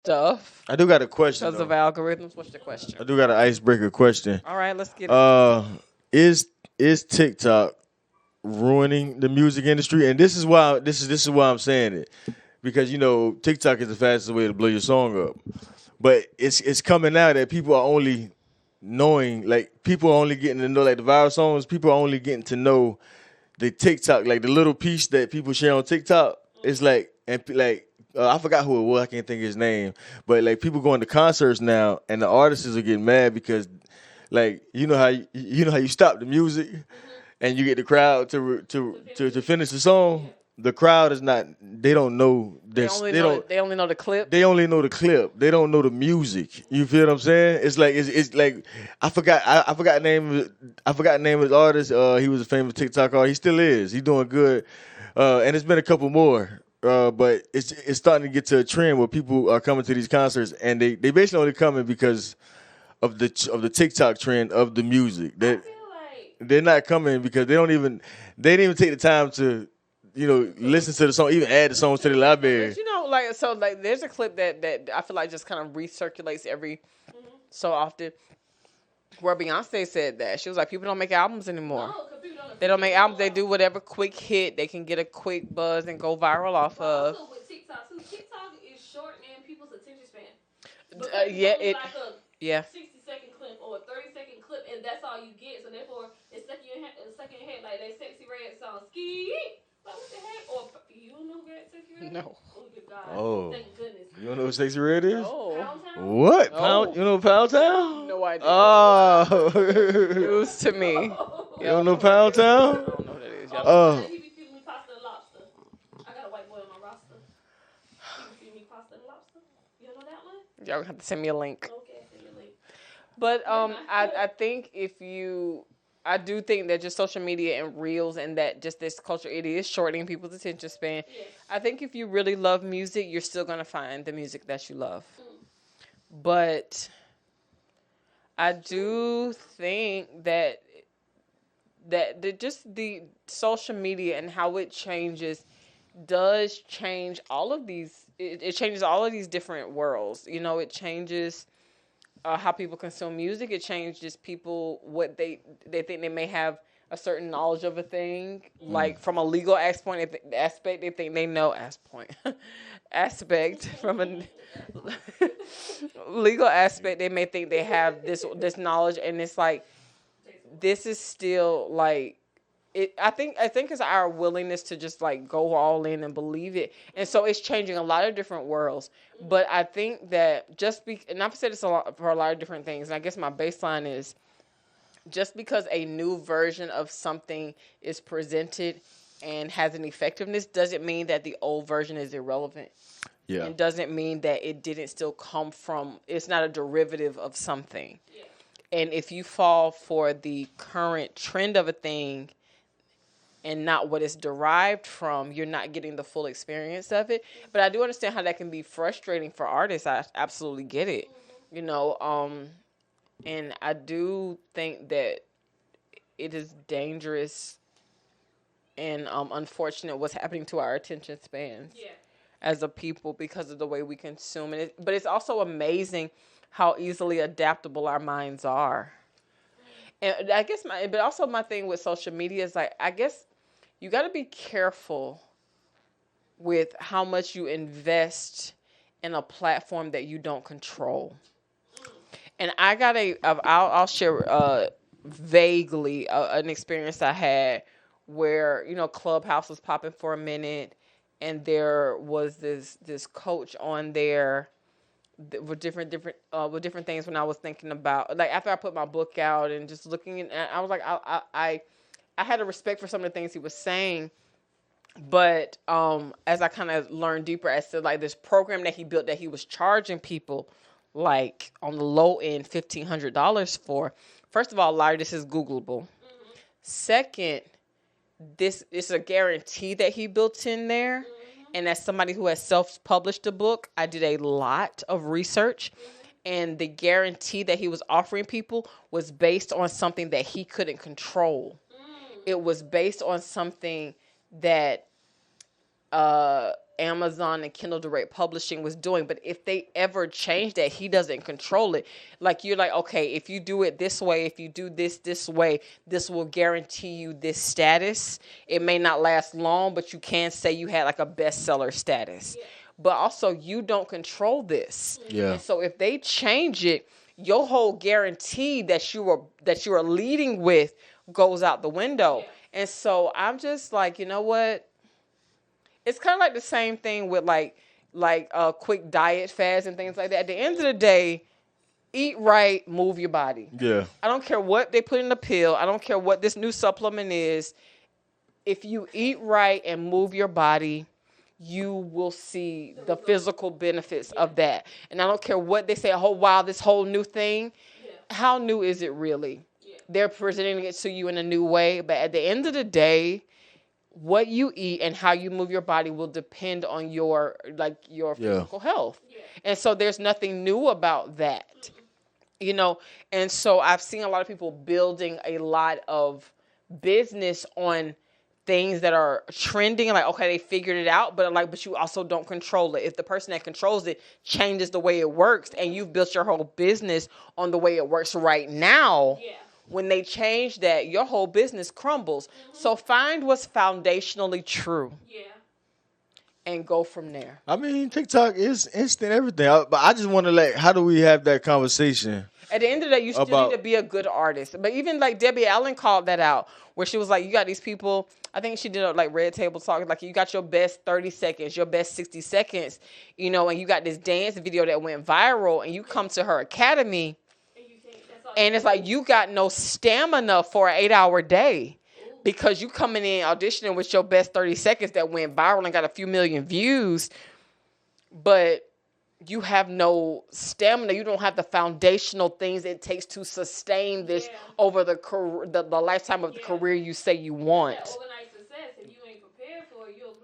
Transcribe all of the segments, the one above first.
stuff I do got a question because of though. algorithms. What's the question? I do got an icebreaker question. All right, let's get it. Uh, is TikTok ruining the music industry? And this is why I'm saying it, because TikTok is the fastest way to blow your song up. But it's coming out that people are only knowing, like people are only getting to know, like the viral songs. People are only getting to know the TikTok, like the little piece that people share on TikTok. It's like like I forgot who it was. I can't think of his name. But like people going to concerts now, and the artists are getting mad because, like you know how you stop the music and you get the crowd to finish the song. The crowd is not. They don't know They this. only They know don't. they only know the clip. They only know the clip. They don't know the music. You feel what I'm saying? It's like it's like I forgot the name of I forgot the name of his artist. He was a famous TikTok artist. He still is. He's doing good. And it's been a couple more. But it's starting to get to a trend where people are coming to these concerts and they basically only coming because of the TikTok trend of the music. They're not coming because they didn't even take the time to listen to the song, even add the songs to the library. But like there's a clip that I feel like just kind of recirculates every so often where Beyonce said that she was like, people don't make albums anymore. No, 'cause people don't. They don't make albums. They do whatever quick hit they can get a quick buzz and go viral off of. Also with TikTok too, TikTok is shortening people's attention span. Yeah, it. Like a Yeah. 60-second clip or a 30-second clip, and that's all you get. So therefore, it's stuck in your head like that sexy red song. Ski. Like what the heck? Or you don't know sexy red? No. Oh good God. Oh. Thank goodness. You don't know what Sexy Red is? Oh. Pound Town? What? Oh. Pound? You know Pound Town? No idea. Oh. News to me. You don't know Pound Town? I don't know what that is. Oh. He be feeding me pasta and lobster. I got a white boy on my roster. He be feeding me pasta and lobster. You don't know that one? Y'all gonna have to send me a link. Okay, send me a link. But I think I do think that just social media and reels and that just this culture, it is shortening people's attention span. Yes. I think if you really love music, you're still gonna find the music that you love. But I do think that just the social media and how it changes does change all of these. It changes all of these different worlds. It changes how people consume music. It changes people what they think they may have a certain knowledge of a thing, like from a legal aspect. They think they know aspect from a legal aspect. They may think they have this knowledge, and it's like this is still like. I think it's our willingness to just like go all in and believe it, and so it's changing a lot of different worlds. But I think that and I've said this a lot for a lot of different things, and I guess my baseline is just because a new version of something is presented and has an effectiveness doesn't mean that the old version is irrelevant. Yeah. It doesn't mean that it didn't still come from. It's not a derivative of something. Yeah. And if you fall for the current trend of a thing and not what it's derived from, you're not getting the full experience of it. But I do understand how that can be frustrating for artists. I absolutely get it. And I do think that it is dangerous and unfortunate what's happening to our attention spans as a people because of the way we consume it. But it's also amazing how easily adaptable our minds are. And I guess my thing with social media is like, I guess you got to be careful with how much you invest in a platform that you don't control. And I got I'll share vaguely an experience I had where Clubhouse was popping for a minute, and there was this coach on there with different things when I was thinking about, like, after I put my book out and just looking, and I was like, I had a respect for some of the things he was saying, but as I kind of learned deeper as to like this program that he built that he was charging people like on the low end $1,500 for. First of all, Larry, this is Googleable. Mm-hmm. Second, this is a guarantee that he built in there. Mm-hmm. And as somebody who has self-published a book, I did a lot of research. Mm-hmm. And the guarantee that he was offering people was based on something that he couldn't control. Mm. It was based on something that Amazon and Kindle Direct Publishing was doing. But if they ever change that, he doesn't control it. Like, you're like, okay, if you do it this way, if you do this way, this will guarantee you this status. It may not last long, but you can say you had like a bestseller status. Yeah. But also, you don't control this. Yeah. And so if they change it, your whole guarantee that you are leading with goes out the window. Yeah. And so I'm just like, you know what? It's kind of like the same thing with like quick diet fads and things like that. At the end of the day, eat right, move your body. Yeah. I don't care what they put in the pill. I don't care what this new supplement is. If you eat right and move your body, you will see the physical benefits of that. And I don't care what they say, oh, wow, this whole new thing. Yeah. How new is it really? Yeah. They're presenting it to you in a new way. But at the end of the day, what you eat and how you move your body will depend on your physical health. Yeah. And so there's nothing new about that. You know, and so I've seen a lot of people building a lot of business on things that are trending, like, okay, they figured it out, but you also don't control it. If the person that controls it changes the way it works and you've built your whole business on the way it works right now, Yeah. when they change that, your whole business crumbles. So find what's foundationally true Yeah. and go from there. I mean, TikTok is instant everything. But I just want to how do we have that conversation? At the end of the day, you still need to be a good artist. But even like Debbie Allen called that out, where she was like, you got these people, I think she did like Red Table Talk, like you got your best 30 seconds, your best 60 seconds, you know, and you got this dance video that went viral, and you come to her academy, And you think that's all and it's like you got no stamina for an 8-hour day because you coming in auditioning with your best 30 seconds that went viral and got a few million views, but you have no stamina. You don't have the foundational things it takes to sustain this over the lifetime of the career you say you want. that overnight success. If you ain't prepared for it, you'll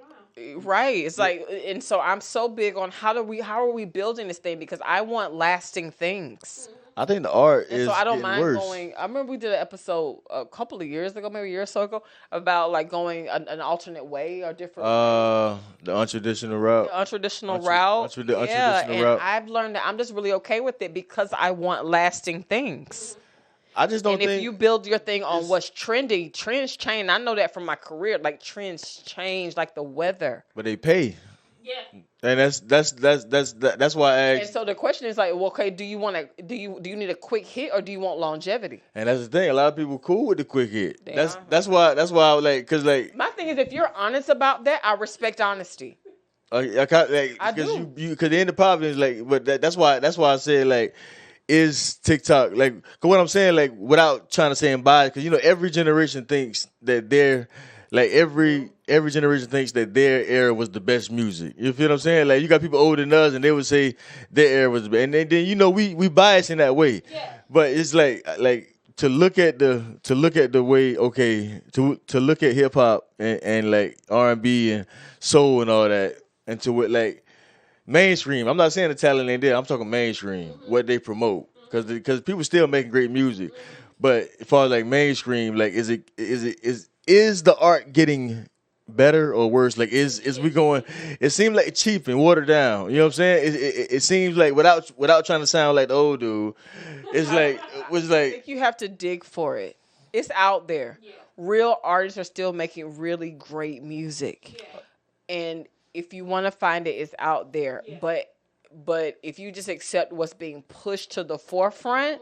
drown. Right. It's like, and so I'm so big on how are we building this thing, because I want lasting things. I think the art And is so I don't getting mind worse. going. I remember we did an episode a couple of years ago, maybe a year or so ago, about like going an alternate way or different. The untraditional route. Untraditional route. Untraditional and route. I've learned that I'm just really okay with it because I want lasting things. I just don't And think. if you build your thing on what's trendy, trends change. I know that from my career. Like trends change like the weather. But they pay, Yeah. and that's why I And asked. so the question is like, well, okay, do you need a quick hit or do you want longevity? And that's the thing. A lot of people cool with the quick hit. They That's are. that's why I was like, cause like My thing is, if you're honest about that, I respect honesty. I can't, like, I because do. you because the end of problem is like, but that's why I said like, is TikTok like? Cause what I'm saying, like, without trying to say bias, because you know every generation thinks that they're like every generation thinks that their era was the best music. You feel what I'm saying? Like you got people older than us, and they would say their era was the best, and then you know we bias in that way. Yeah. But it's like to look at the way, okay, to look at hip hop and like R&B and soul and all that, and to what like mainstream. I'm not saying the talent ain't there. I'm talking mainstream, what they promote, because people still making great music. But as far as like mainstream, like is the art getting better or worse? Like is we going? It seems like cheap and watered down. You know what I'm saying? It seems like without trying to sound like the old dude, it's like I think you have to dig for it. It's out there. Yeah. Real artists are still making really great music. Yeah. And if you want to find it, it's out there. Yeah. But if you just accept what's being pushed to the forefront,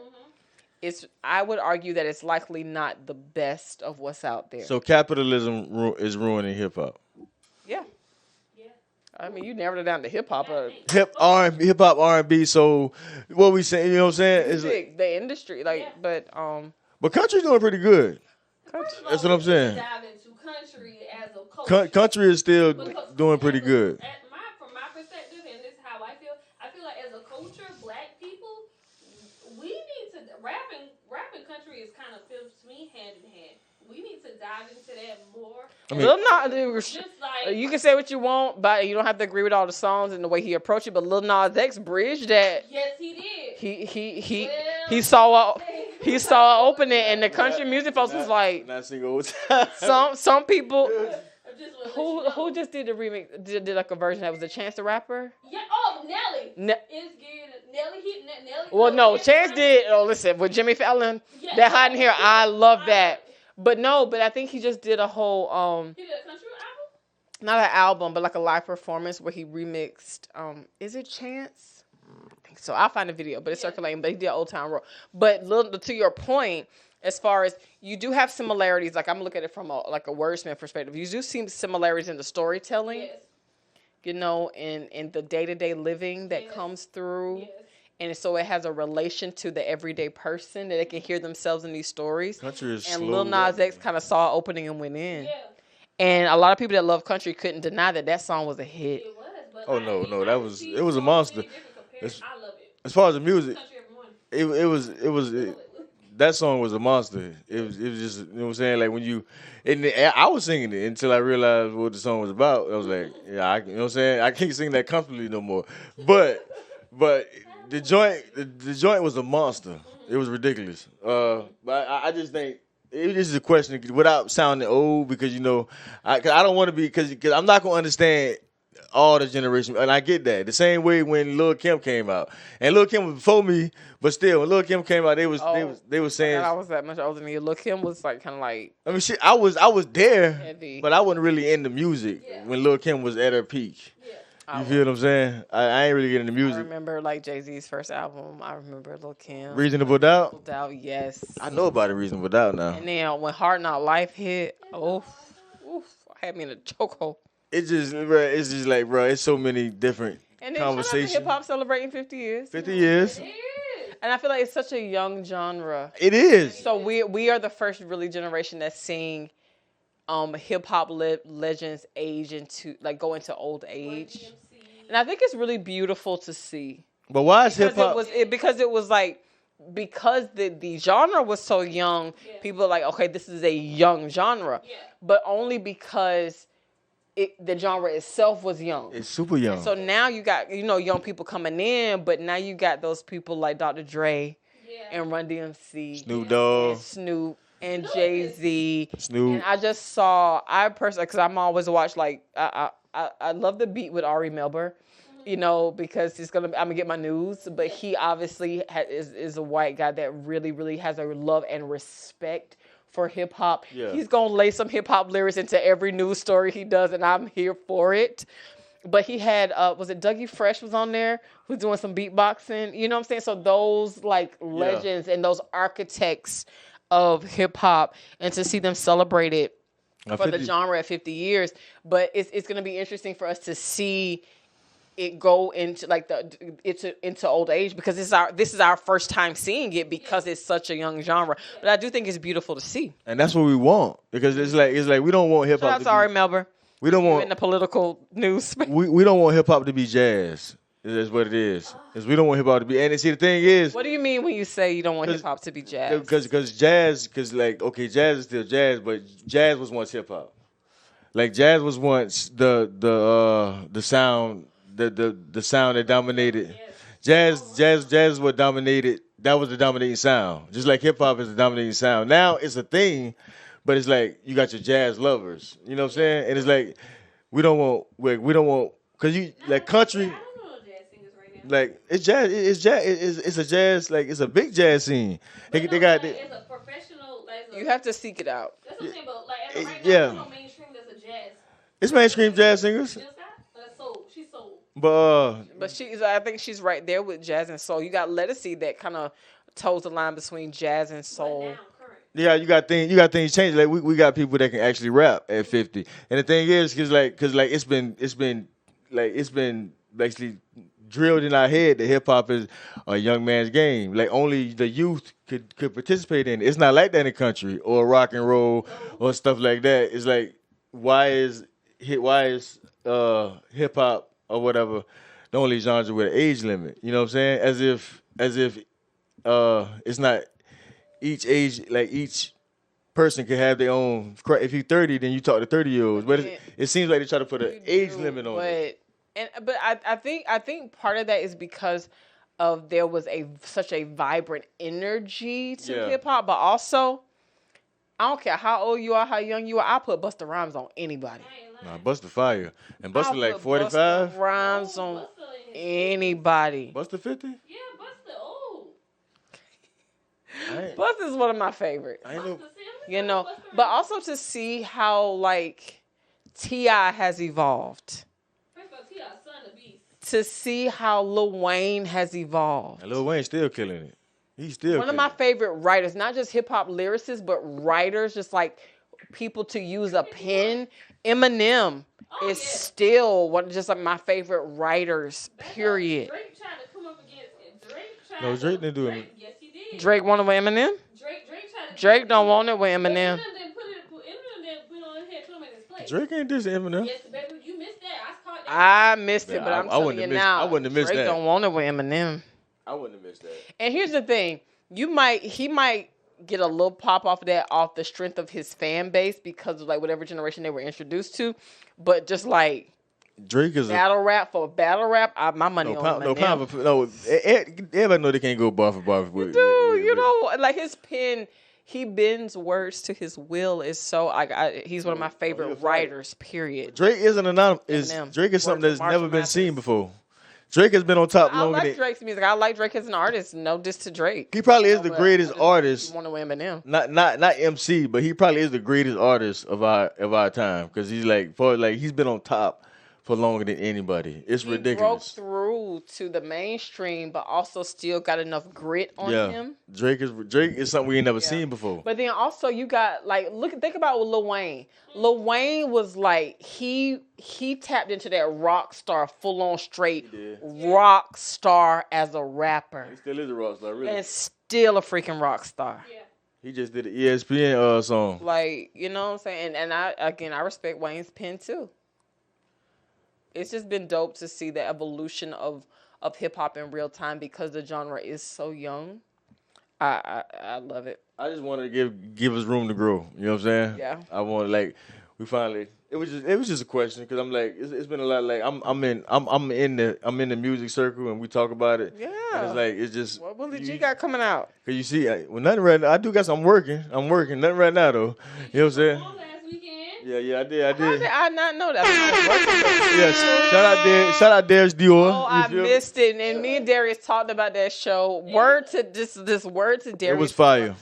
I would argue that it's likely not the best of what's out there. So capitalism is ruining hip hop. Yeah. Yeah. I mean, you narrowed it down to hip hop. Hip hop R&B. So what we saying? You know what I'm saying? It's like, The industry, like, Yeah. but country's doing pretty good. First of all, That's what I'm we saying. Dive into country as a culture. Country is still Because doing pretty good. From my perspective, and this is how I feel like as a culture, black people, we need to rapping country is kind of fits me hand in hand. We need to dive into that more. I mean- Lil Nas, Just like you can say what you want, but you don't have to agree with all the songs and the way he approached it. But Lil Nas X bridged that. yes, he did. He saw an opening, and the country music folks was like, Not single old time. some people. just wanna let Who you know. who just did the remix? Did like a version that was a Chance the Rapper? Yeah. Oh, Nelly. Ne- It's getting Nelly. Nelly. well, no, Chance Rapper. did. Oh, listen, with Jimmy Fallon, Yeah, that hot in here. I love that. it. But no, but I think he just did a whole He did a country album. not an album, but like a live performance where he remixed. Is it Chance? I think so. I'll find the video, but it's circulating. But he did Old Town Road. But to your point, as far as you do have similarities, like I'm looking at it from a wordsmith perspective. You do see similarities in the storytelling, Yes. you know, in the day to day living that comes through. Yes. And so it has a relation to the everyday person that they can hear themselves in these stories. Country is And slow. Lil Nas X kind of saw an opening and went in. Yeah. And a lot of people that love country couldn't deny that song was a hit. It was. But Oh, no, it was a monster. I love it. As far as the music, Country every morning. it was that song was a monster. It was just, you know what I'm saying, like when you, and I was singing it until I realized what the song was about. I was like, yeah, you know what I'm saying, I can't sing that comfortably no more. But the joint was a monster. It was ridiculous. But I just think this is a question without sounding old, because you know, cause I don't want to be, because I'm not gonna understand all the generation, and I get that. The same way when Lil Kim came out, and Lil Kim was before me, but still, when Lil Kim came out, they was saying, I was that much older than you. Look, him was like kind of like I mean, shit, I was there, heavy. but I wasn't really into music when Lil Kim was at her peak. Yeah. You feel what I'm saying? I ain't really getting into I music. remember like Jay-Z's first album. I remember Lil Kim. Reasonable Doubt. Reasonable Doubt, yes. I know about it. Reasonable Doubt now. And then when Hard Knock Life hit, oof, had me in a chokehold. It's just like, bro, it's so many different And then shout out to conversations. hip hop celebrating 50 years. 50 years. It is. And I feel like it's such a young genre. It is. So we are the first really generation that's seeing hip hop legends age into like go into old age. And I think it's really beautiful to see. But why is hip hop? Because it was like because the genre was so young, people are like, okay, this is a young genre. Yeah. But only because the genre itself was young. It's super young. So now you got, young people coming in, but now you got those people like Dr. Dre and Run DMC, Snoop Dogg, and Snoop and Jay-Z. Snoop. And I personally, because I'm always watch like, I love the beat with Ari Melber, because I'm gonna get my news, but he obviously is a white guy that really, really has a love and respect for hip hop. Yeah. He's gonna lay some hip hop lyrics into every news story he does, and I'm here for it. But he had, was it Dougie Fresh was on there who's doing some beatboxing? You know what I'm saying? So those like legends and those architects of hip hop, and to see them celebrated for the genre at 50 years. But it's gonna be interesting for us to see it go into like into old age, because this is our first time seeing it because it's such a young genre. But I do think it's beautiful to see. And that's what we want, because it's like we don't want hip Shout hop. out to Ari Melber. We don't in want the political news space. we don't want hip hop to be jazz. That's what it is. Is we don't want hip hop to be. And see, the thing is, What do you mean when you say you don't want hip hop to be jazz? because jazz, jazz is still jazz, but jazz was once hip hop. Like jazz was once the sound. The sound that dominated, jazz is what dominated. That was the dominating sound. Just like hip hop is the dominating sound. Now it's a thing, but it's like you got your jazz lovers. You know what I'm saying? And it's like we don't want, because you like country. I don't know no jazz singers right now. Like it's jazz. It's a jazz. Like it's a big jazz scene. They got. As a professional, You have to seek it out. That's what I'm saying, but like as of right Yeah. now, there's no mainstream that's a jazz. It's mainstream jazz singers, Just that? That's soul. She's soul. but But I think she's right there with jazz and soul. You got Lettucey that kind of toes the line between jazz and But soul. now, current. yeah, you got things changing. Like we got people that can actually rap at 50. And the thing is, cause it's been basically drilled in our head that hip hop is a young man's game. Like only the youth could participate in it. It's not like that in country or rock and roll or stuff like that. It's like why is hip hop or whatever the only genre with an age limit? You know what I'm saying? As if it's not each age, like each person can have their own. If you're 30, then you talk to 30-year-olds. But it seems like they try to put an age limit on it. But I think part of that is because of there was such a vibrant energy to hip hop, but also I don't care how old you are, how young you are. I put Busta Rhymes on anybody. I ain't Nah, lying. Busta fire. And Busta I'll like put 45. Busta Rhymes Oh, on Busta in his anybody. Busta 50? Yeah, Busta old. I ain't, Busta's one of my favorites. I ain't know. Busta, see, You know, Busta but Rhymes. also to see how like T.I. has evolved. First of all, T.I. son of beast. To see how Lil Wayne has evolved. And Lil Wayne still killing it. He's still One of killing my it. favorite writers, not just hip hop lyricists, but writers, just like people to use a pen. Eminem Oh, is yeah. still one just like my favorite writers. That's Period. Drake tried to come up against it. Drake tried No, Drake to, didn't do it. Drake, yes, he did. Drake wanted with Eminem. Drake tried to. Drake don't want it with But Eminem. Eminem didn't put on his head, put him in his place. Drake ain't this Eminem. Yes, baby, you missed that. I caught that. I missed it, Yeah, but I I'm telling wouldn't you have missed- now. I wouldn't have missed Drake that. don't want it with Eminem. I wouldn't have missed that. And here's the thing: he might get a little pop off of that off the strength of his fan base because of like whatever generation they were introduced to, but just like Drake is a battle rap, my money no, on pound, no, Eminem. pound for, no. Everybody know they can't go bar for bar with. Dude, you know, like his pen, he bends words to his will. Is so he's one of my you're favorite fire. writers. Period. Drake isn't anonymous. Eminem. Drake is something Words that's of never Marshall been seen Mathers. before. Drake has been on top I longer like than Drake's music. I like Drake as an artist. No diss to Drake. he probably is the But greatest I just artist. want to Eminem. Not MC, but he probably is the greatest artist of our time because he's he's been on top for longer than anybody. It's He broke ridiculous. through to the mainstream, but also still got enough grit on Yeah, him. Drake is something we ain't never Yeah. seen before. But then also you got like think about with Lil Wayne. Lil Wayne was like he tapped into that rock star, full on straight He did. rock star as a rapper, He still is a rock star, really. and still a freaking rock star. Yeah. He just did an ESPN song. Like, you know what I'm saying? And I respect Wayne's pen too. It's just been dope to see the evolution of hip hop in real time because the genre is so young. I love it. I just wanted to give us room to grow. You know what I'm saying? Yeah. I wanted we finally. It was just a question because I'm like it's been a lot. Like I'm in the music circle and we talk about it. Yeah. And it's like it's just What Willie G got coming out? Cause you see, nothing right now. I do got some. I'm working. Nothing right now though. You know what I'm saying? On last weekend. Yeah, I did. How did I not know that? I Yes. Shout out Darius Dior. Oh, You I feel me? missed it. And me and Darius talked about that show. Word to this word to Darius. It was fire.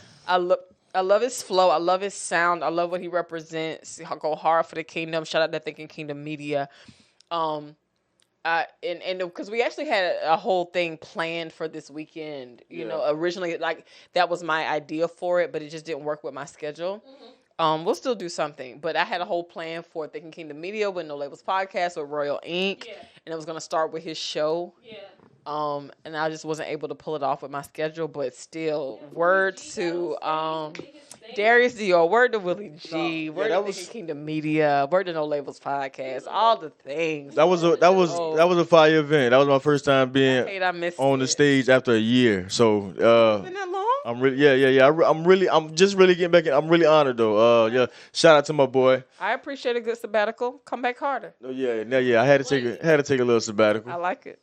I love his flow. I love his sound. I love what he represents. I go hard for the kingdom. Shout out to Thinking Kingdom Media. And because we actually had a whole thing planned for this weekend. You know, originally like that was my idea for it, but it just didn't work with my schedule. We'll still do something, but I had a whole plan for Thinking Kingdom Media with No Labels Podcast with Royal Inc. Yeah. And it was gonna start with his show. Yeah. And I just wasn't able to pull it off with my schedule, but still, word to Darius Dior, word to Willie G, word to Thinking Kingdom Media, word to No Labels Podcast, all the things. That was a fire event. That was my first time being I missed on the it. stage after a year. So Been that long? I'm really I'm just really getting back in. I'm really honored though. Shout out to my boy. I appreciate a good sabbatical. Come back harder. Oh yeah. I had to take a little sabbatical. I like it.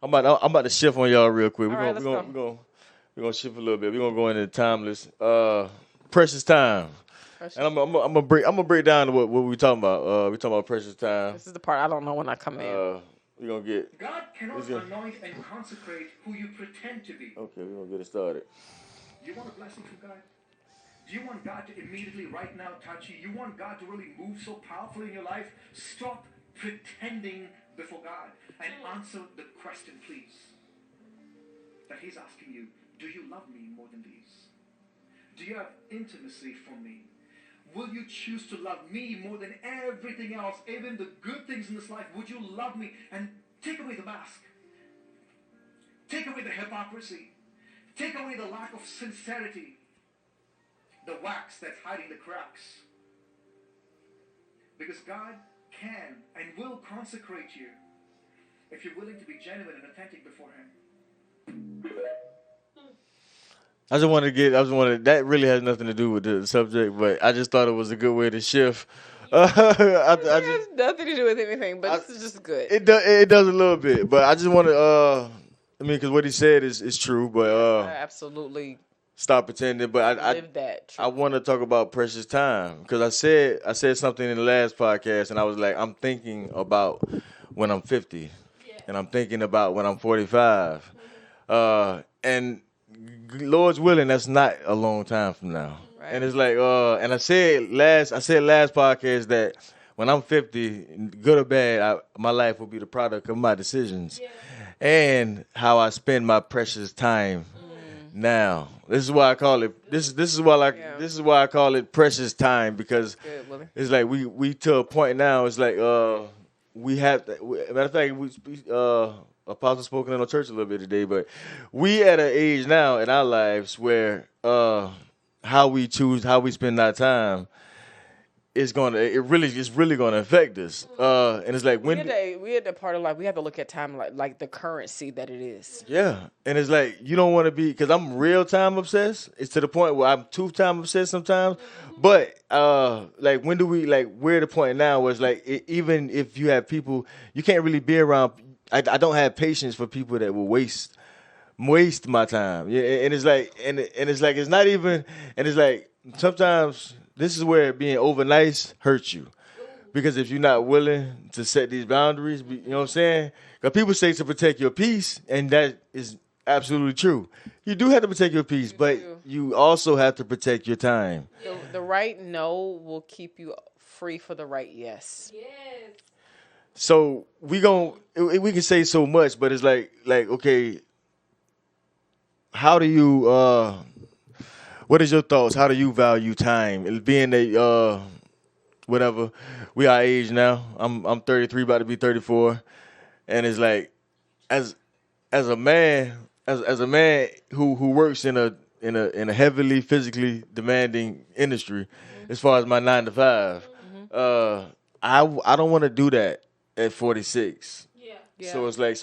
I'm about to shift on y'all real quick. All right, let's We're gonna shift a little bit. We're gonna go into timeless, precious time, and I'm gonna break down what we talking about. We talking about precious time. This is the part I don't know when I come in. We're gonna get God cannot Is it- anoint and consecrate who you pretend to be. okay. We're gonna get it started. You want a blessing from God? Do you want God to immediately right now touch you? You want God to really move so powerfully in your life? Stop pretending before God and answer the question, please. That He's asking you, do you love me more than these? Do you have intimacy from me? Will you choose to love me more than everything else, even the good things in this life? Would you love me and take away the mask? Take away the hypocrisy. Take away the lack of sincerity. The wax that's hiding the cracks. Because God can and will consecrate you if you're willing to be genuine and authentic before Him. That really has nothing to do with the subject, but I just thought it was a good way to shift. It has nothing to do with anything, but this is just good. It does a little bit, but I just want to because what he said is true, but I absolutely stop pretending. But Live that. I want to talk about precious time because I said something in the last podcast, and I was like, I'm thinking about when I'm 50, and I'm thinking about when I'm 45, and Lord's willing, that's not a long time from now. Right. And it's like, and I said last podcast that when I'm 50, good or bad, my life will be the product of my decisions and how I spend my precious time now. This is why I call it this is why I call it precious time because Good, Willie. it's like we to a point now. It's like we have to, matter of fact Apostle spoken in our church a little bit today, but we at an age now in our lives where how we choose how we spend our time it's really gonna affect us. And it's like when We had the part of life we have to look at time like the currency that it is. yeah, and it's like you don't want to be because I'm real time obsessed. It's to the point where I'm 2 time obsessed sometimes. But like when do we like we're at the point now where it's like even if you have people you can't really be around. I don't have patience for people that will waste my time. Yeah, and it's like and it's like it's not even and it's like sometimes this is where being over nice hurts you. Because if you're not willing to set these boundaries, you know what I'm saying? Because people say to protect your peace, and that is absolutely true. You do have to protect your peace, but you also have to protect your time. The right no will keep you free for the right yes. Yes. So we can say so much, but it's like okay, how do you what is your thoughts? How do you value time? It being a whatever, we our age now. I'm 33, about to be 34, and it's like as a man who works in a heavily physically demanding industry, as far as my 9 to 5, I don't want to do that at 46. Yeah. So it's like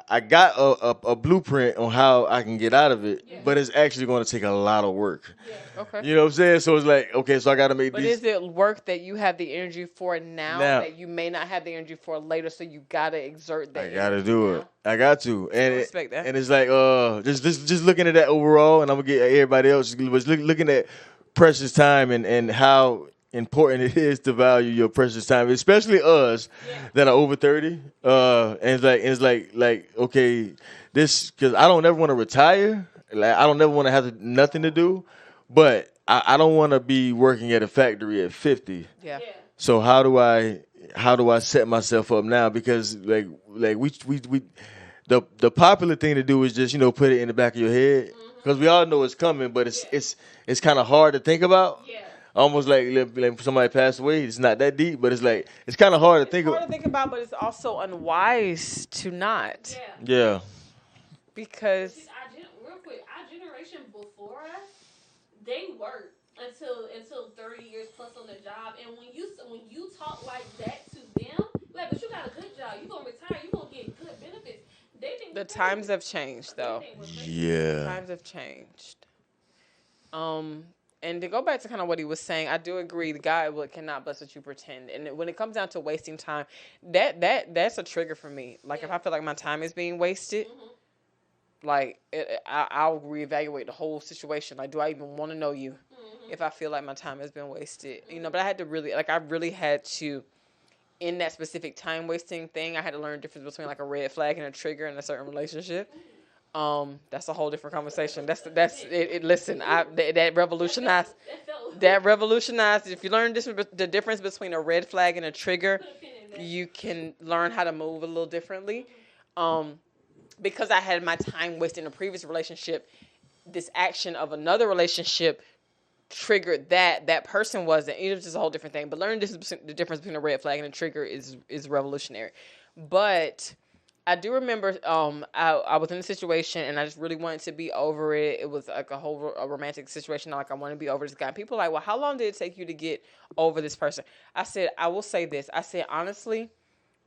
I got a blueprint on how I can get out of it, but it's actually going to take a lot of work. Yeah. Okay. You know what I'm saying? So it's like, okay, so I got to make But these. is it work that you have the energy for now that you may not have the energy for later? So you gotta exert that. I gotta do it. I got to, and respect that. And it's like, just looking at that overall, and I'm gonna get everybody else was looking at precious time and how important it is to value your precious time, especially us that are over 30. And it's like okay, this because I don't ever want to retire. Like I don't ever want to have nothing to do, but I don't want to be working at a factory at 50. Yeah. So how do I set myself up now? Because like we the popular thing to do is just put it in the back of your head because we all know it's coming, but it's kind of hard to think about. Yeah. Almost like somebody passed away. It's not that deep, but it's like it's kind of hard to think It's hard to think about, but it's also unwise to not. Yeah. Yeah. Because Real quick, our generation before us, they worked until 30 years plus on the job, and when you talk like that to them, like, but you got a good job, you gonna retire, you gonna get good benefits. They think the times have changed, though. Yeah. Times have changed. And to go back to kind of what he was saying, I do agree. The God cannot bless what you pretend. And when it comes down to wasting time, that's a trigger for me. Like if I feel like my time is being wasted, like I'll reevaluate the whole situation. Like, do I even want to know you? If I feel like my time has been wasted, But I had to really had to, in that specific time wasting thing, I had to learn the difference between like a red flag and a trigger in a certain relationship. That's a whole different conversation. That's it. Listen, that revolutionized. If you learn the difference between a red flag and a trigger, you can learn how to move a little differently. Because I had my time wasted in a previous relationship, this action of another relationship triggered that person wasn't. It was just a whole different thing. But learning the difference between a red flag and a trigger is revolutionary. But I do remember I was in a situation and I just really wanted to be over it. It was like a romantic situation. Like I wanted to be over this guy. And people were like, well, how long did it take you to get over this person? I said, I will say this. I said, honestly,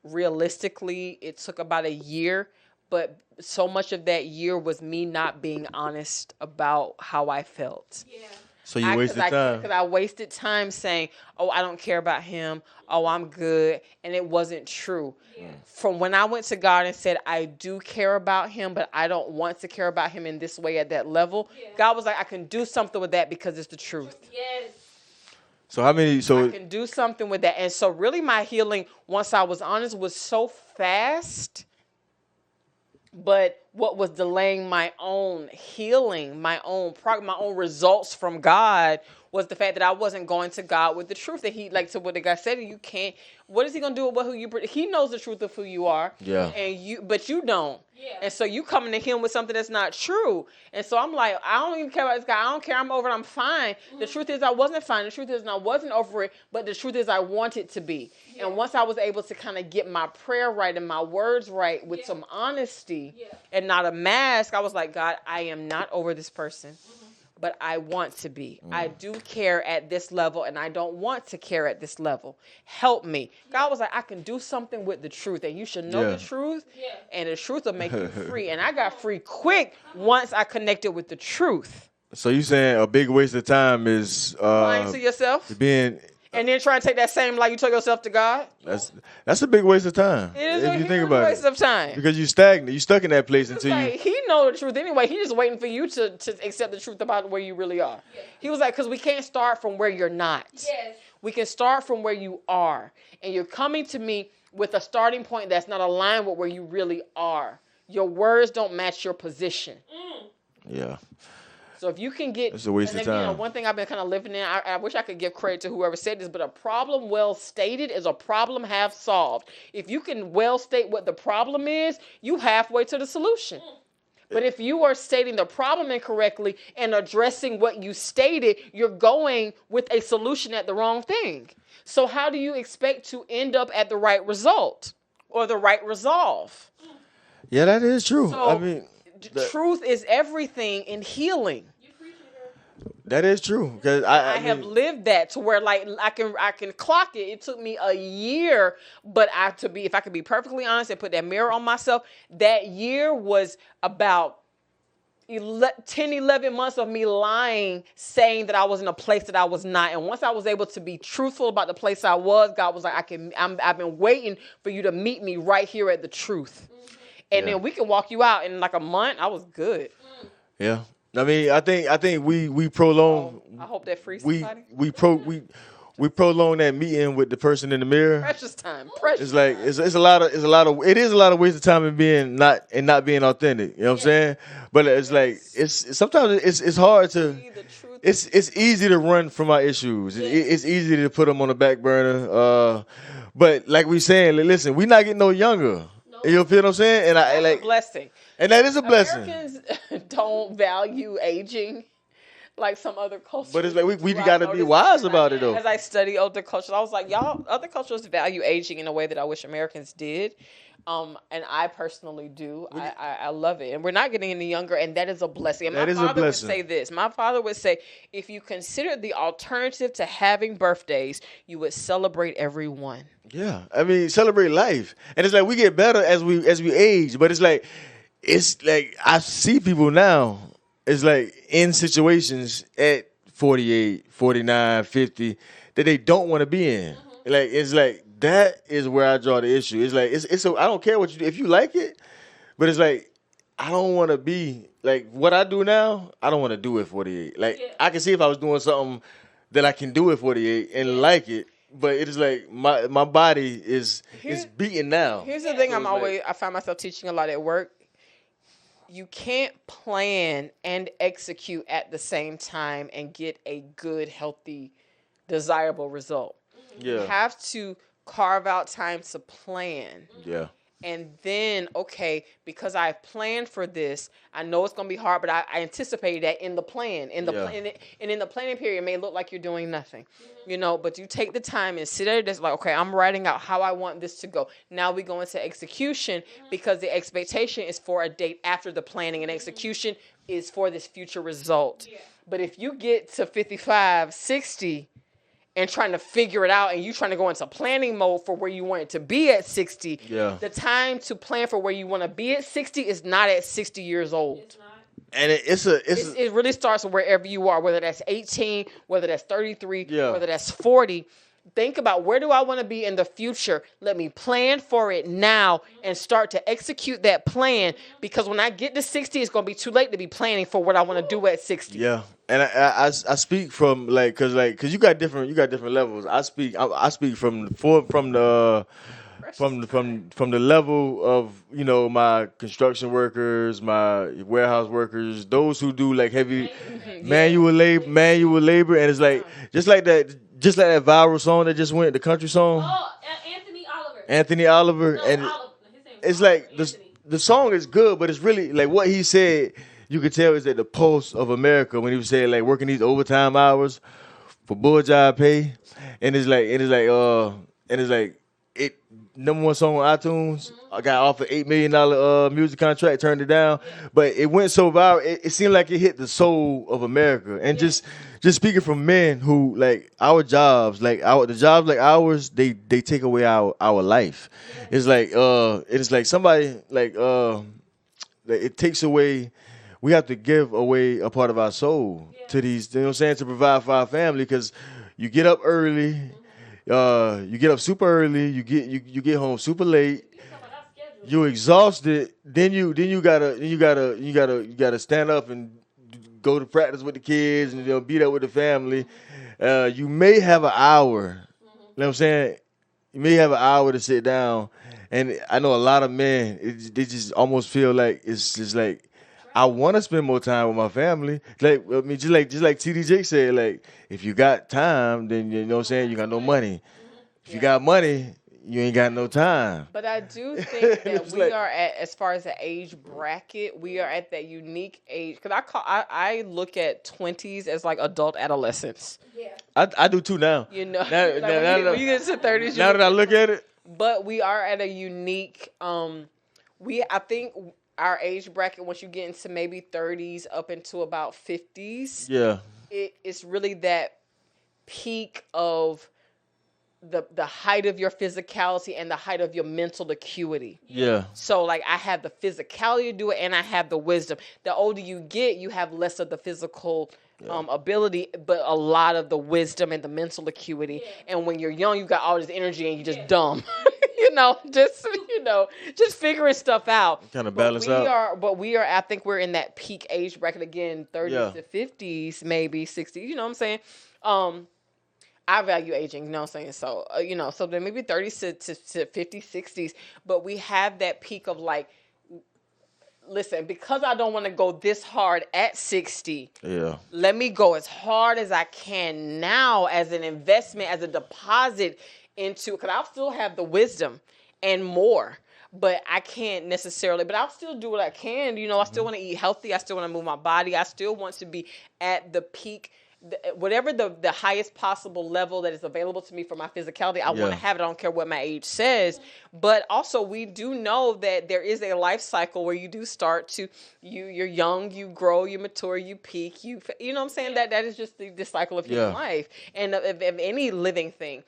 realistically, it took about a year. But so much of that year was me not being honest about how I felt. Yeah. So you wasted time. Because I wasted time saying, oh, I don't care about him. Oh, I'm good. And it wasn't true. Yeah. From when I went to God and said, I do care about him, but I don't want to care about him in this way at that level, Yeah. God was like, I can do something with that because it's the truth. Yes. So how many? I So can do something with that. And so really my healing, once I was honest, was so fast. But what was delaying my own healing, my own results from God was the fact that I wasn't going to God with the truth. That he, like to what the guy said, you can't. What is he gonna do with who you? He knows the truth of who you are. Yeah. But you don't. Yeah. And so you coming to him with something that's not true. And so I'm like, I don't even care about this guy. I don't care. I'm over it. I'm fine. The truth is I wasn't fine. The truth is I wasn't over it. But the truth is I want it to be. Yeah. And once I was able to kind of get my prayer right and my words right with some honesty and not a mask, I was like, God, I am not over this person. But I want to be. I do care at this level, and I don't want to care at this level. Help me. God was like, I can do something with the truth, and you should know the truth, and the truth will make you free. And I got free quick once I connected with the truth. So you saying a big waste of time is Lying to yourself, being. and then trying to take that same lie you told yourself to God. That's a big waste of time. It is if a you huge think about waste it. of time. Because you're stagnant. You're stuck in that place It's until like, you. he know the truth anyway. He's just waiting for you to accept the truth about where you really are. He was like, because we can't start from where you're not. Yes. We can start from where you are. And you're coming to me with a starting point that's not aligned with where you really are. Your words don't match your position. Yeah. So if you can get, It's a waste and of again, time. one thing I've been kind of living in, I wish I could give credit to whoever said this, but a problem well stated is a problem half solved. If you can well state what the problem is, you halfway to the solution. But if you are stating the problem incorrectly and addressing what you stated, you're going with a solution at the wrong thing. So how do you expect to end up at the right result or the right resolve? Yeah, that is true. So, I mean, truth is everything in healing. You preaching, girl. that is true. Because I I have mean, lived that to where like I can clock it. It took me a year, but if I could be perfectly honest and put that mirror on myself, that year was about 10, 11 months of me lying, saying that I was in a place that I was not. And once I was able to be truthful about the place I was, God was like, I've been waiting for you to meet me right here at the truth. And then we can walk you out in like a month. I was good. yeah. I mean, I think we prolong. I hope that frees We somebody. we prolong that meeting with the person in the mirror. Precious time. Precious. It's like it's a lot of waste of time in not being authentic. You know what I'm saying? But it's like sometimes it's hard to. The truth. It's easy to run from our issues. It's easy to put them on the back burner. But like we saying, listen, we not getting no younger. You feel what I'm saying? And I That's like, a blessing. and that is a blessing. Americans don't value aging like some other cultures. But it's like we do. I got to be noticed wise that. about it though. As I study other cultures, I was like, y'all, other cultures value aging in a way that I wish Americans did. And I personally do. I love it. And we're not getting any younger, and that is a blessing. And That my is a father would blessing. say this. My father would say, if you consider the alternative to having birthdays, you would celebrate every one. Yeah, I mean, celebrate life, and it's like we get better as we age. But it's like I see people now. It's like in situations at 48, 49, 50 that they don't want to be in. Like it's like that is where I draw the issue. It's like it's so I don't care what you do if you like it, but it's like I don't want to be like what I do now. I don't want to do at 48. Like I can see if I was doing something that I can do at 48 and like it. But it is like my body is beating now. Here's the thing So I find myself teaching a lot at work. You can't plan and execute at the same time and get a good, healthy, desirable result. You Yeah, have to carve out time to plan. yeah, And then, okay, because I planned for this, I know it's going to be hard, but I anticipated that in the plan. And in the planning period, it may look like you're doing nothing, but you take the time and sit at it. It's like, okay, I'm writing out how I want this to go. Now we go into execution because the expectation is for a date after the planning, and execution is for this future result. Yeah. But if you get to 55, 60, and trying to figure it out, and you trying to go into planning mode for where you want it to be at 60, Yeah. the time to plan for where you want to be at 60 is not at 60 years old. It's not. And It really starts wherever you are, whether that's 18, whether that's 33, Yeah. whether that's 40. Think about, where do I want to be in the future? Let me plan for it now and start to execute that plan, because when I get to 60, it's going to be too late to be planning for what I want to do at 60. Yeah, and I speak from cause you got different levels. I speak from the level of, you know, my construction workers, my warehouse workers, those who do like heavy manual labor, and it's like just like that viral song that just went, the country song, Oh, Anthony Oliver. Anthony Oliver, No, and Oliver. His name it's is like Anthony. the song is good, but it's really like what he said. You could tell is at the pulse of America when he was saying like working these overtime hours for bull job pay, and it's like it #1 song on iTunes. I got offered $8 million music contract, turned it down, but it went so viral. It seemed like it hit the soul of America, and just speaking from men who like our jobs, the jobs like ours, they take away our life. It's like somebody like it takes away. We have to give away a part of our soul to these, you know what I'm saying, to provide for our family, because you get up early, you get up super early, you get home super late, You talking about our schedule. you're exhausted, then you gotta stand up and go to practice with the kids and, you know, be there with the family. You may have an hour, you know what I'm saying? You may have an hour to sit down, and I know a lot of men, they just almost feel like it's just like, I want to spend more time with my family. Like, I mean, just like TD Jake said, like, if you got time, then, you know what I'm saying, you got no money. If you got money, you ain't got no time. But I do think that It's we like- are at, as far as the age bracket, we are at that unique age. Because I look at 20s as like adult adolescence. Yeah. I do too now. You know, Now- like now- when you get to 30s, Now that I look at it, but we are at a unique. I think our age bracket, once you get into maybe 30s up into about 50s, yeah, it's really that peak of the height of your physicality and the height of your mental acuity. yeah, So like I have the physicality to do it and I have the wisdom. The older you get, you have less of the physical ability, but a lot of the wisdom and the mental acuity. And when you're young, you got all this energy and you're just dumb. just figuring stuff out. Kinda But balance we out. are, I think we're in that peak age bracket again, 30s Yeah. to 50s, maybe 60s, you know what I'm saying? I value aging, you know what I'm saying? So, so then maybe 30s to 50s, 60s, but we have that peak of like, listen, because I don't want to go this hard at 60, yeah, let me go as hard as I can now as an investment, as a deposit into, because I'll still have the wisdom and more, but I can't necessarily, but I'll still do what I can. I still want to eat healthy. I still want to move my body. I still want to be at the peak, whatever the highest possible level that is available to me for my physicality. I want Yeah. to have it. I don't care what my age says. But also we do know that there is a life cycle where you do start to, you're young, you grow, you mature, you peak, you know what I'm saying? That is just the cycle of human Yeah. life and of any living thing,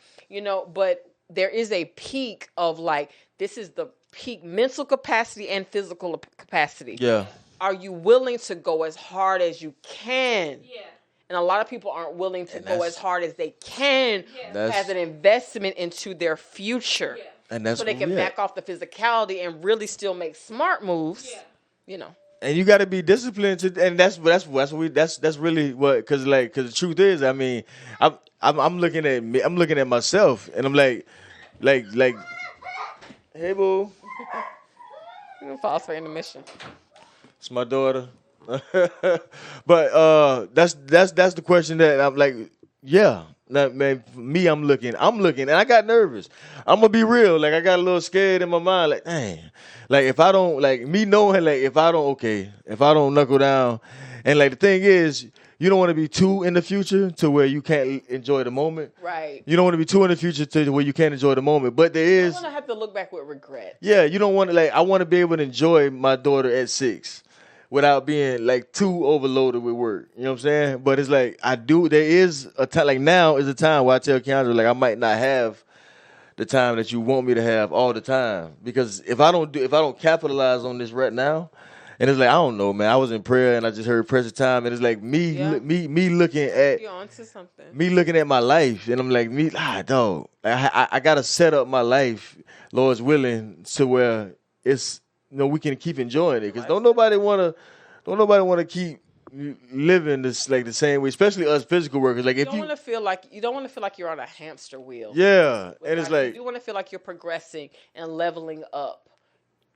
but there is a peak of like, this is the peak mental capacity and physical capacity. yeah. Are you willing to go as hard as you can? Yeah. And a lot of people aren't willing to And go that's- as hard as they can Yeah. as an investment into their future. Yeah. And that's So they where can we at. back off the physicality and really still make smart moves. Yeah. And you got to be disciplined to, and that's really what, cause the truth is, I mean, I'm looking at me, I'm looking at myself, and I'm like, hey boo, Phosphate intermission. it's my daughter. But that's the question that I'm like, yeah. Like, man, for me, I'm looking, and I got nervous. I'm gonna be real, like I got a little scared in my mind, like, dang, like if I don't, like me knowing, like if I don't knuckle down, and like the thing is, you don't want to be too in the future to where you can't enjoy the moment. Right. You don't want to be too in the future to where you can't enjoy the moment. But there I is, want to have to look back with regret. yeah, you don't want to, like, I want to be able to enjoy my daughter at 6 without being like too overloaded with work. You know what I'm saying? But it's like there is a time, like now is a time where I tell Keandra, like, I might not have the time that you want me to have all the time. Because if I don't capitalize on this right now, And it's like, I don't know, man. I was in prayer and I just heard pressure time, and it's like Yeah. me looking at You're onto something. me looking at my life, and I'm like, dog. I gotta set up my life, Lord's willing, to where it's we can keep enjoying it, because don't nobody wanna keep living this like the same way, especially us physical workers. Like You if don't you, want to feel like you're on a hamster wheel. yeah, with and it's life. You like, do want to feel like you're progressing and leveling up.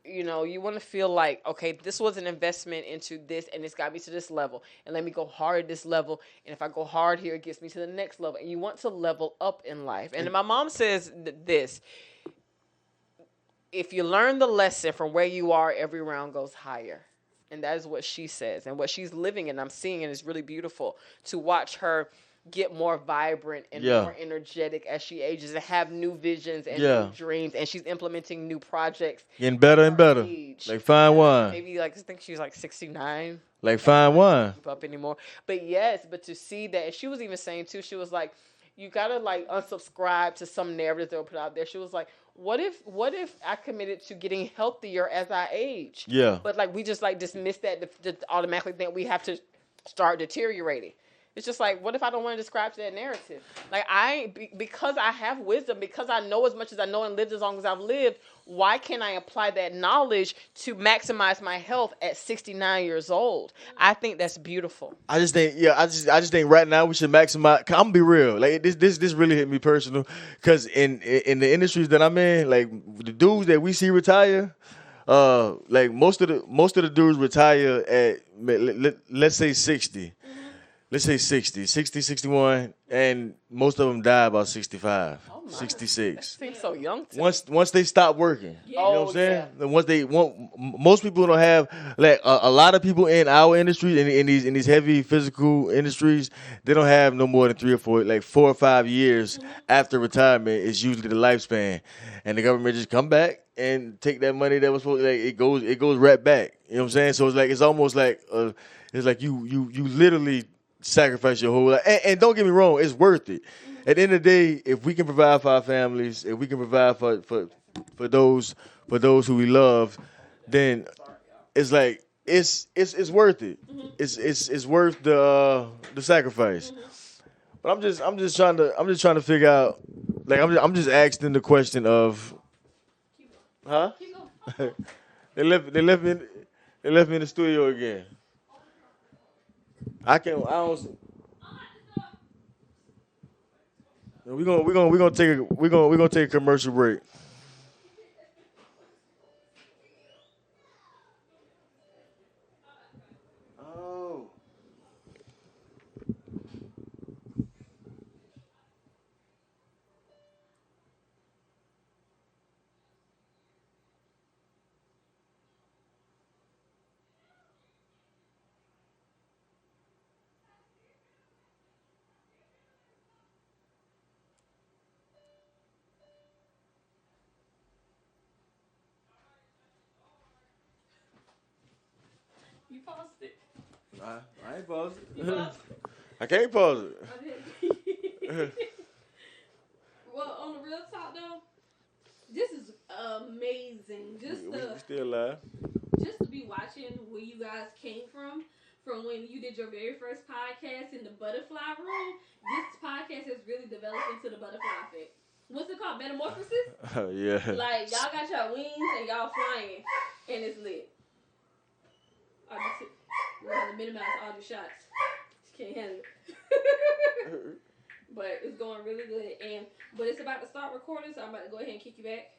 You want to feel like, okay, this was an investment into this, and it's got me to this level, and let me go hard at this level, and if I go hard here, it gets me to the next level, and you want to level up in life. And my mom says this: if you learn the lesson from where you are, every round goes higher. And that is what she says, and what she's living, and I'm seeing, and it's really beautiful to watch her get more vibrant and Yeah. more energetic as she ages, and have new visions and Yeah. new dreams, and she's implementing new projects. getting better and her better, age. like fine wine, Maybe like I think she's like 69. like fine wine. Keep up anymore. But yes, but to see that, and she was even saying too, she was like, you gotta like unsubscribe to some narratives that were put out there. She was like, what if I committed to getting healthier as I age? Yeah. But like we just like dismiss that, automatically think we have to start deteriorating. It's just like, what if I don't want to describe to that narrative? Like because I have wisdom, because I know as much as I know and lived as long as I've lived, why can't I apply that knowledge to maximize my health at 69 years old? I think that's beautiful. I just think, I just think right now we should maximize. I'm gonna be real, like this really hit me personal, because in the industries that I'm in, like the dudes that we see retire, like most of the dudes retire at let's say 60. Let's say 60, 61, and most of them die about 65, Oh my. 66. Seems so young to me. Once they stop working, you know what Oh, I'm saying? yeah. And once they want, most people don't have, like a lot of people in our industry, in these heavy physical industries, they don't have no more than 4 or 5 years after retirement is usually the lifespan, and the government just come back and take that money that was supposed, like it goes right back. You know what I'm saying? So it's almost like it's like you literally sacrifice your whole life. And don't get me wrong, it's worth it. At the end of the day, if we can provide for our families, if we can provide for those who we love, then it's like it's worth it. It's worth the sacrifice. But I'm just trying to figure out, like I'm just asking the question of, huh? Keep going. They left me in the studio again. I don't. We're gonna take a commercial break. Oh. You paused it. I ain't pause You it. paused I can't pause it. it. Well, on the real talk though, this is amazing. We still live. Just to be watching where you guys came from when you did your very first podcast in the butterfly room. This podcast has really developed into the butterfly effect. What's it called? Metamorphosis? Yeah. Like, y'all got your wings and y'all flying, and it's lit. We're going to minimize all the shots. Just can't handle it. But it's going really good. But it's about to start recording, so I'm about to go ahead and kick you back.